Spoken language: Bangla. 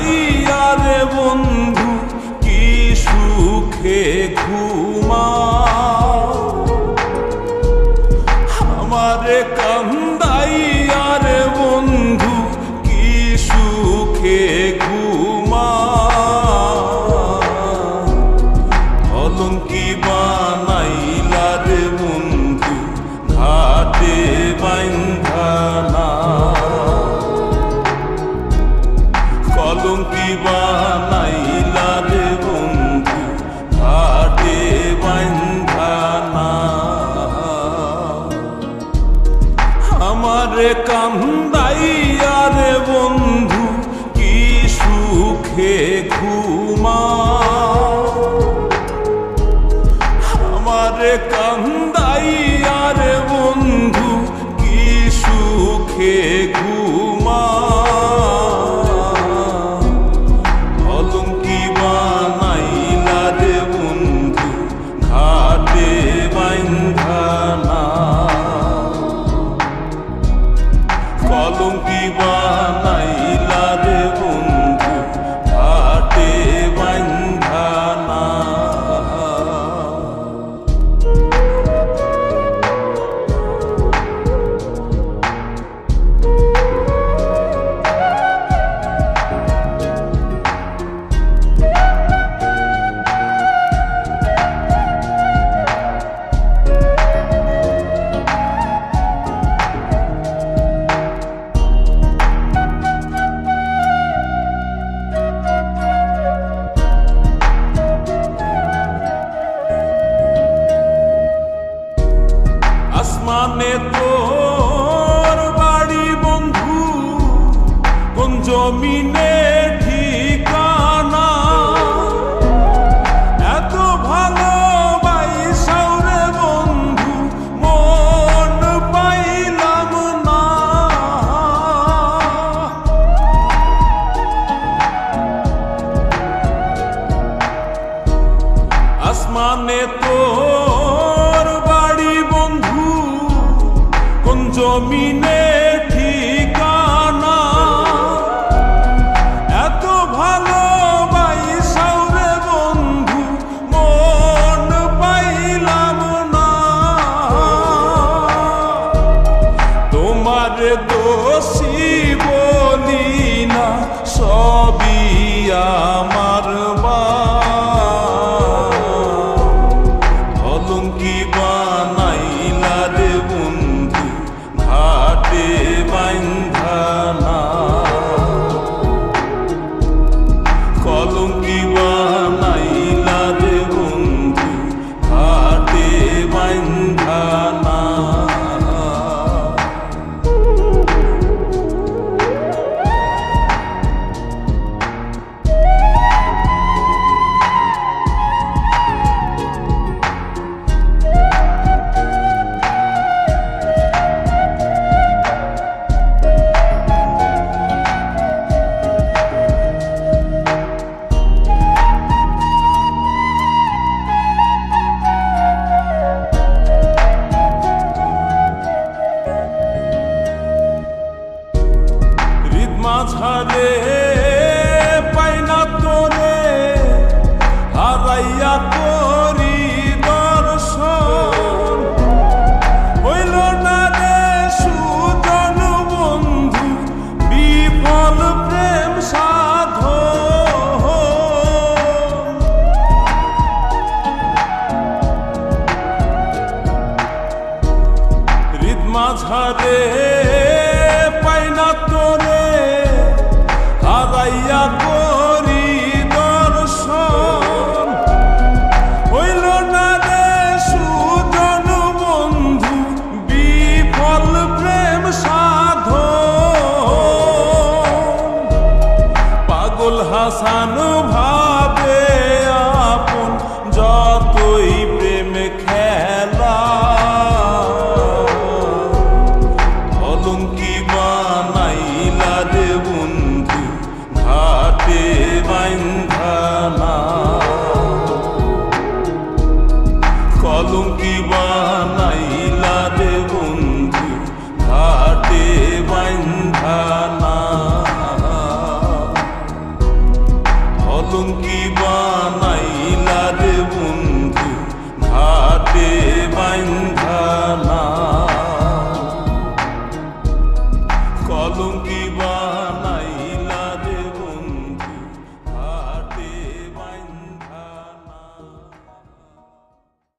কান্দাইয়া রে বন্ধু কি সুখে ঘুমাও, আমারে কান্দাইয়া রে বন্ধু কি সুখে ঘুমাও। কলঙ্কি বানাইলা রে বন্ধু ঘাটে বান্ধা না, কলঙ্কি বানাইলা রে বন্ধু ঘাটে বান্ধা না। আমারে কান্দাইয়া রে বন্ধু কি সুখে ঘুমাও, আমারে কান্দাইয়া রে বন্ধু কি সুখে ঘুমাও। কলঙ্কি বানাইলা রে বন্ধু ঘাটে বান্ধা না, কলঙ্কি বানাইলা রে বন্ধু ঘাটে বান্ধা না। আসমানে তোর বাড়ি বন্ধু, কোন জমিনে ঠিকানা, এত ভালোবাসাও রে বন্ধু মন পাইলাম না। আসমানে তোর বাড়ি বন্ধু, কোন জমিনে ঠিকানা, এত ভালোবাসাও রে বন্ধু মন পাইলাম না। তোমার দোষী বলি না, সবই আমার কলঙ্কি বানাইলা রে বন্ধু ঘাটে বান্ধা না, কলঙ্কি বানাইলা রে বন্ধু ঘাটে বান্ধা না। মাঝারে পাই না তোরে, হারাইয়া করি দর্শন, হইল না রে সুজন বন্ধু বিফল প্রেম সাধন। হৃদ মাঝারে পাই না তোরে, হারাইয়া করি দর্শন, হইল না রে সুজন বন্ধু বিফল প্রেম সাধন। পাগল হাসান ভাই